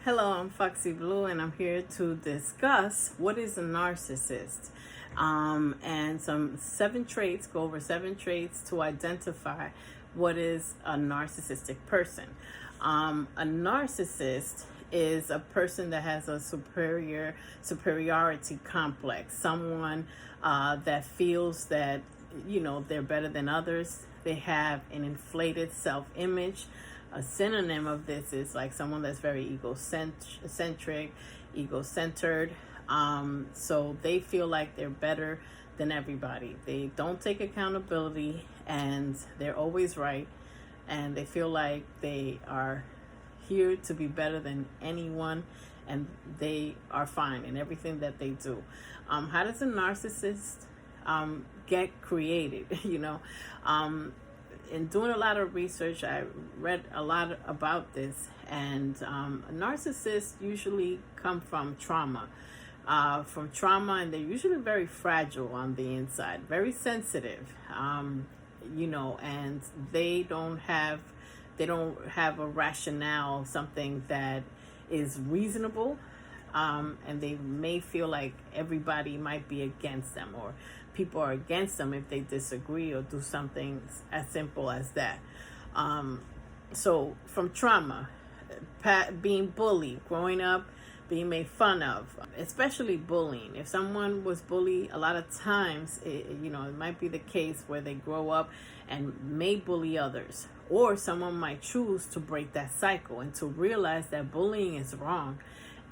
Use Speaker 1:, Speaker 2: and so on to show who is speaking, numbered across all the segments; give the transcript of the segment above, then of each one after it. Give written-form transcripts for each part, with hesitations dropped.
Speaker 1: Hello, I'm Foxy Blue, and I'm here to discuss what is a narcissist, and go over 7 traits to identify what is a narcissistic person. A narcissist is a person that has a superiority complex, someone that feels that they're better than others. They have an inflated self-image. A synonym of this is like someone that's very egocentered. So they feel like they're better than everybody. They don't take accountability, and they're always right. And they feel like they are here to be better than anyone, and they are fine in everything that they do. How does a narcissist get created? In doing a lot of research, I read a lot about this, and narcissists usually come from trauma, and they're usually very fragile on the inside, very sensitive, and they don't have a rationale, something that is reasonable, and they may feel like everybody might be against them, or people are against them if they disagree or do something as simple as that. So from trauma, being bullied, growing up, being made fun of, especially bullying. If someone was bullied, a lot of times, it might be the case where they grow up and may bully others, or someone might choose to break that cycle and to realize that bullying is wrong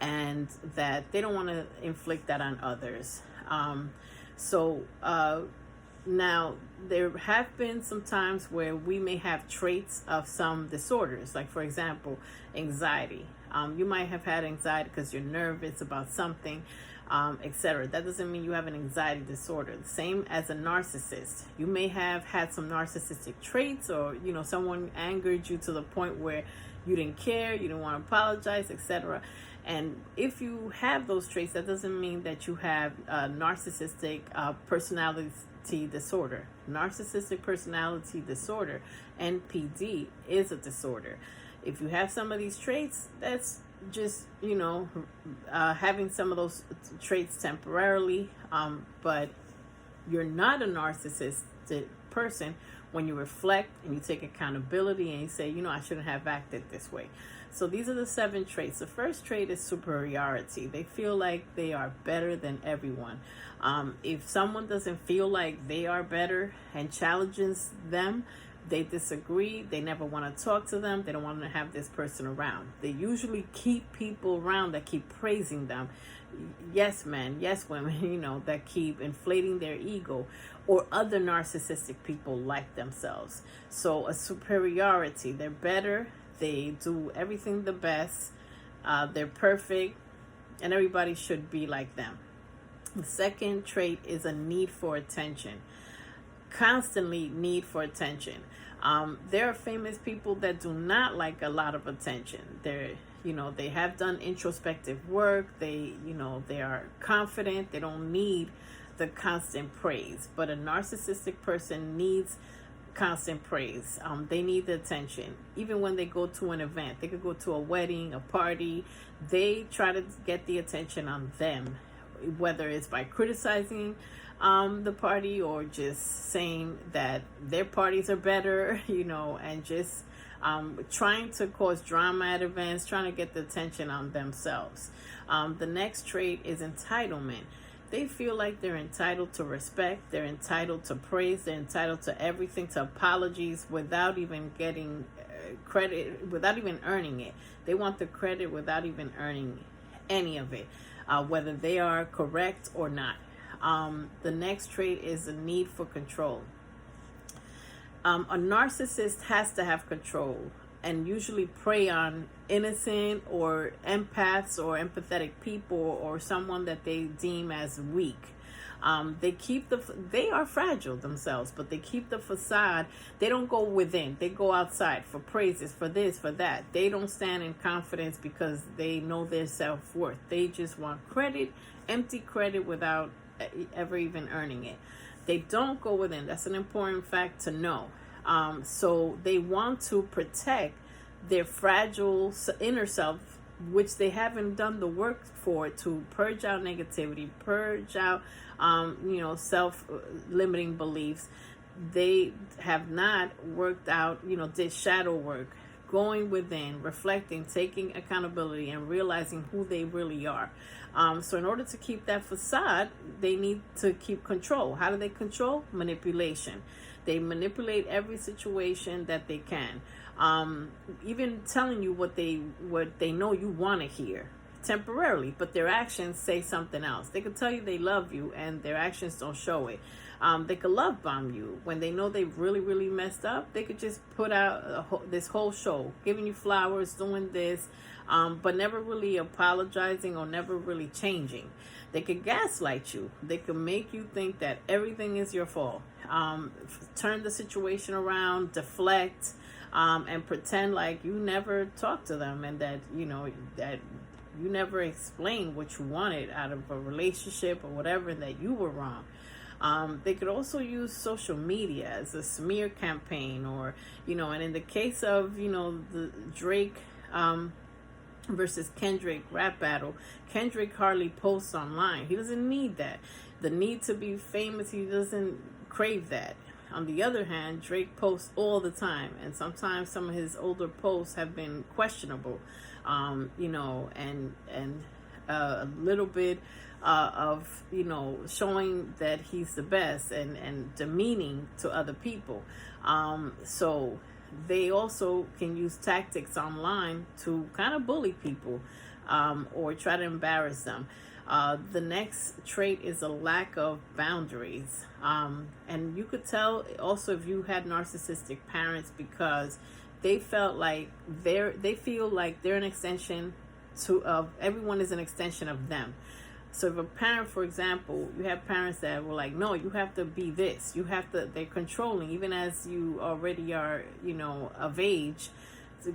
Speaker 1: and that they don't want to inflict that on others. Now there have been some times where we may have traits of some disorders, like for example, anxiety. You might have had anxiety because you're nervous about something, etc. That doesn't mean you have an anxiety disorder. The same as a narcissist. You may have had some narcissistic traits, or someone angered you to the point where you didn't care, you didn't want to apologize, etc. And if you have those traits, that doesn't mean that you have a narcissistic personality disorder. Narcissistic personality disorder, NPD, is a disorder. If you have some of these traits, that's just, having some of those traits temporarily, but you're not a narcissistic person when you reflect and you take accountability and you say, I shouldn't have acted this way. So these are the 7 traits. The first trait is superiority. They feel like they are better than everyone. If someone doesn't feel like they are better and challenges them, they disagree. They never want to talk to them. They don't want to have this person around. They usually keep people around that keep praising them. Yes, men, yes, women, that keep inflating their ego, or other narcissistic people like themselves. So a superiority, they're better. They do everything the best. They're perfect, and everybody should be like them. The second trait is a need for attention. Constantly need for attention. There are famous people that do not like a lot of attention. They have done introspective work. They are confident. They don't need the constant praise. But a narcissistic person needs constant praise. They need the attention. Even when they go to an event, they could go to a wedding, a party, they try to get the attention on them, whether it's by criticizing the party, or just saying that their parties are better, and just trying to cause drama at events, trying to get the attention on themselves. The next trait is entitlement. They feel like they're entitled to respect, they're entitled to praise, they're entitled to everything, to apologies, without even getting credit, without even earning it. They want the credit without even earning any of it, whether they are correct or not. The next trait is a need for control. A narcissist has to have control, and usually prey on innocent or empaths or empathetic people, or someone that they deem as weak. They are fragile themselves, but they keep the facade. They don't go within. They go outside for praises, for this, for that. They don't stand in confidence because they know their self-worth. They just want credit, empty credit, without ever even earning it. They don't go within. That's an important fact to know. So they want to protect their fragile inner self which they haven't done the work for, to purge out negativity, purge out, self-limiting beliefs. They have not worked out, did shadow work, going within, reflecting, taking accountability, and realizing who they really are. So in order to keep that facade, they need to keep control. How do they control? Manipulation. They manipulate every situation that they can. Even telling you what they know you want to hear temporarily, but their actions say something else. They could tell you they love you and their actions don't show it. They could love bomb you when they know they've really, really messed up. They could just put out this whole show, giving you flowers, doing this, but never really apologizing or never really changing. They could gaslight you. They could make you think that everything is your fault. Turn the situation around, deflect, and pretend like you never talked to them, and that that you never explained what you wanted out of a relationship or whatever, that you were wrong. They could also use social media as a smear campaign, or, and in the case of, the Drake versus Kendrick rap battle, Kendrick hardly posts online. He doesn't need that. The need to be famous, he doesn't crave that. On the other hand, Drake posts all the time, and sometimes some of his older posts have been questionable, and a little bit of showing that he's the best, and demeaning to other people. So they also can use tactics online to kind of bully people, or try to embarrass them. The next trait is a lack of boundaries. And you could tell also if you had narcissistic parents, because they felt like they feel like they're an extension of everyone, is an extension of them. So if a parent, for example, you have parents that were like, no, you have to be this, they're controlling, even as you already are, of age,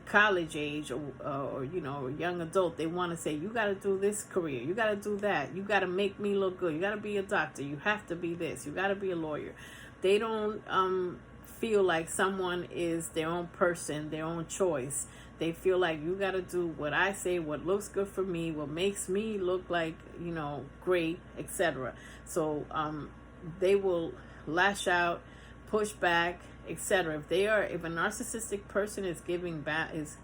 Speaker 1: college age, or young adult. They want to say, you got to do this career, you got to do that, you got to make me look good, you got to be a doctor, you have to be this, you got to be a lawyer. They don't feel like someone is their own person, their own choice. They feel like you got to do what I say, what looks good for me, what makes me look like, great, etc. So they will lash out, push back, etc. If a narcissistic person is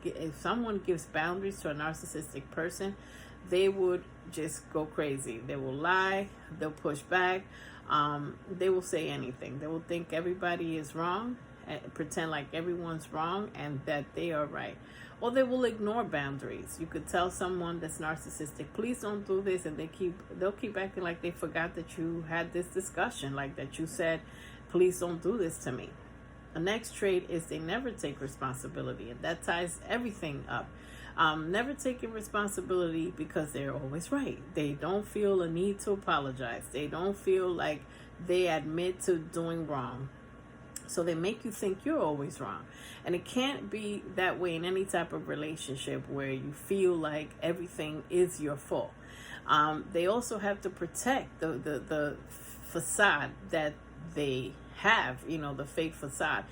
Speaker 1: if someone gives boundaries to a narcissistic person, they would just go crazy. They will lie, they'll push back, they will say anything. They will think everybody is wrong, pretend like everyone's wrong and that they are right. Or they will ignore boundaries. You could tell someone that's narcissistic, please don't do this, and they'll keep acting like they forgot that you had this discussion, like that you said, please don't do this to me. The next trait is they never take responsibility, and that ties everything up. Never taking responsibility because they're always right. They don't feel a need to apologize. They don't feel like they admit to doing wrong. So they make you think you're always wrong. And it can't be that way in any type of relationship where you feel like everything is your fault. They also have to protect the facade that they have, the fake facade.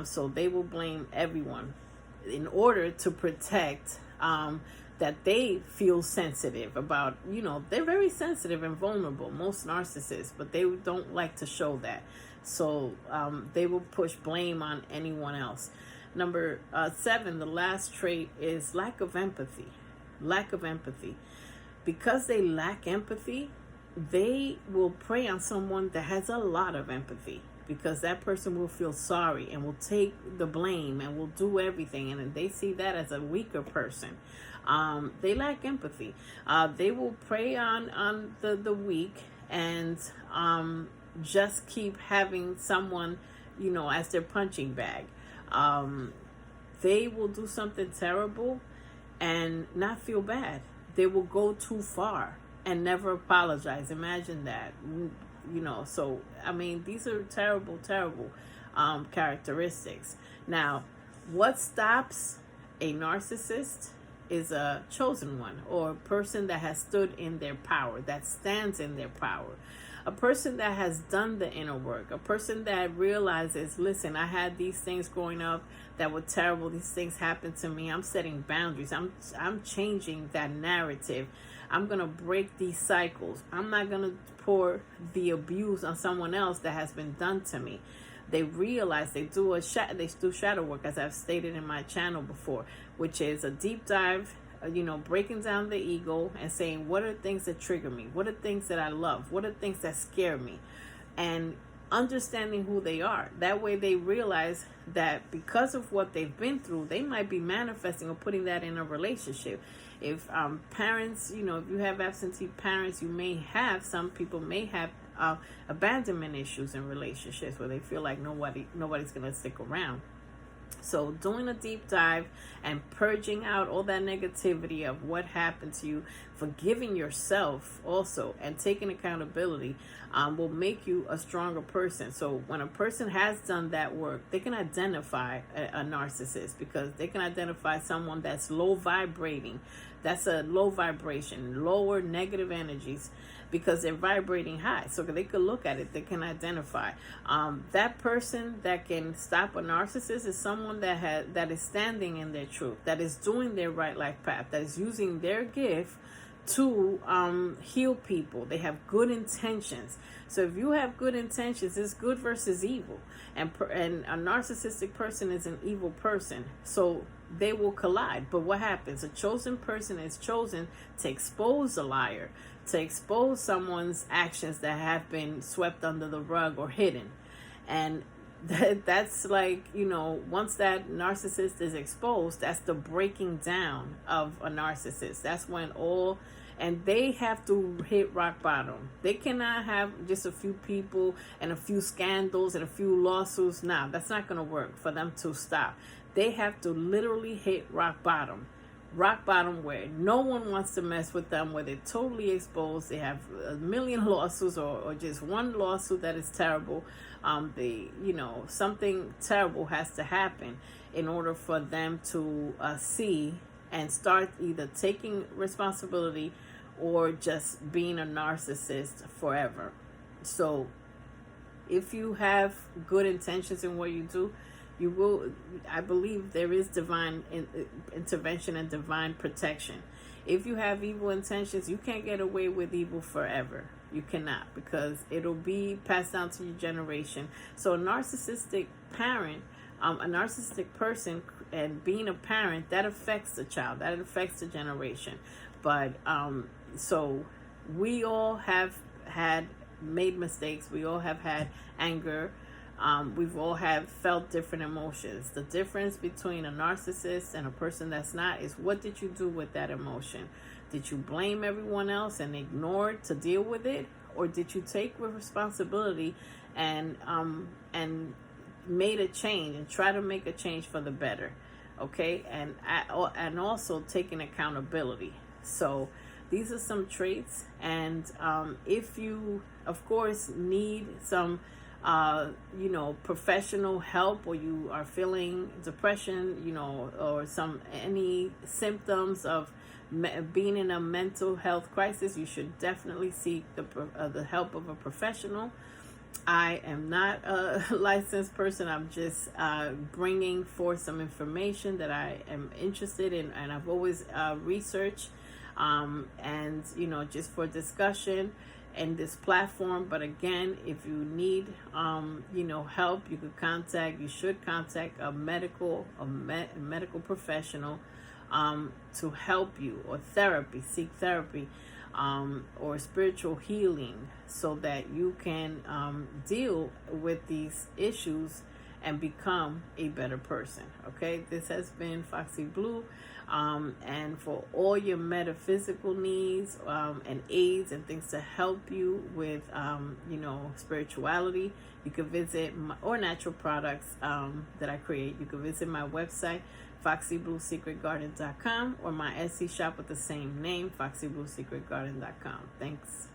Speaker 1: So they will blame everyone in order to protect that they feel sensitive about, they're very sensitive and vulnerable, most narcissists, but they don't like to show that. So they will push blame on anyone else. Number 7, the last trait is lack of empathy. Lack of empathy. Because they lack empathy, they will prey on someone that has a lot of empathy, because that person will feel sorry and will take the blame and will do everything, and they see that as a weaker person. They lack empathy. They will prey on the weak, and just keep having someone, as their punching bag. They will do something terrible and not feel bad. They will go too far and never apologize. Imagine that. So, these are terrible, terrible characteristics. Now, what stops a narcissist is a chosen one, or a person that has stood in their power, that stands in their power. a person that has done the inner work, a person that realizes, listen, I had these things growing up that were terrible. These things happened to me. I'm setting boundaries. I'm changing that narrative. I'm going to break these cycles. I'm not going to pour the abuse on someone else that has been done to me. They realize they do shadow work, as I've stated in my channel before, which is a deep dive, breaking down the ego and saying, what are things that trigger me? What are things that I love? What are things that scare me? And understanding who they are. That way they realize that because of what they've been through, they might be manifesting or putting that in a relationship. If parents, if you have absentee parents, some people may have abandonment issues in relationships where they feel like nobody's going to stick around. So doing a deep dive and purging out all that negativity of what happened to you, forgiving yourself also, and taking accountability will make you a stronger person. So when a person has done that work, they can identify a narcissist, because they can identify someone that's low vibrating. That's a low vibration, lower negative energies, because they're vibrating high. So they could look at it, they can identify. That person that can stop a narcissist is someone that is standing in their truth, that is doing their right life path, that is using their gift to heal people. They have good intentions. So if you have good intentions, it's good versus evil. And a narcissistic person is an evil person. So they will collide. But what happens? A chosen person is chosen to expose a liar, to expose someone's actions that have been swept under the rug or hidden. And that's like, once that narcissist is exposed, that's the breaking down of a narcissist. That's when and they have to hit rock bottom. They cannot have just a few people and a few scandals and a few lawsuits. Nah, that's not going to work for them to stop. They have to literally hit rock bottom. Rock bottom where no one wants to mess with them, where they're totally exposed. They have a million lawsuits or just one lawsuit that is terrible. Something terrible has to happen in order for them to see and start either taking responsibility or just being a narcissist forever. So if you have good intentions in what you do, you will, I believe there is divine intervention and divine protection. If you have evil intentions, you can't get away with evil forever. You cannot, because it'll be passed down to your generation. So a narcissistic parent, a narcissistic person, and being a parent, that affects the child, that affects the generation. But so we all have made mistakes. We all have had anger. We've all have felt different emotions. The difference between a narcissist and a person that's not is, what did you do with that emotion? Did you blame everyone else and ignore to deal with it? Or did you take responsibility and made a change and try to make a change for the better? Okay, and also taking accountability. So these are some traits, and if you, of course, need some professional help, or you are feeling depression, or any symptoms of being in a mental health crisis, you should definitely seek the help of a professional. I am not a licensed person. I'm just bringing forth some information that I am interested in, and I've always researched, and just for discussion in this platform. But again, if you need help, you should contact a medical professional to help you, or seek therapy, or spiritual healing, so that you can deal with these issues and become a better person. Okay, this has been Foxy Blue, and for all your metaphysical needs and aids and things to help you with spirituality, you can visit or natural products that I create. You can visit my website, foxybluesecretgarden.com, or my Etsy shop with the same name, foxybluesecretgarden.com. Thanks.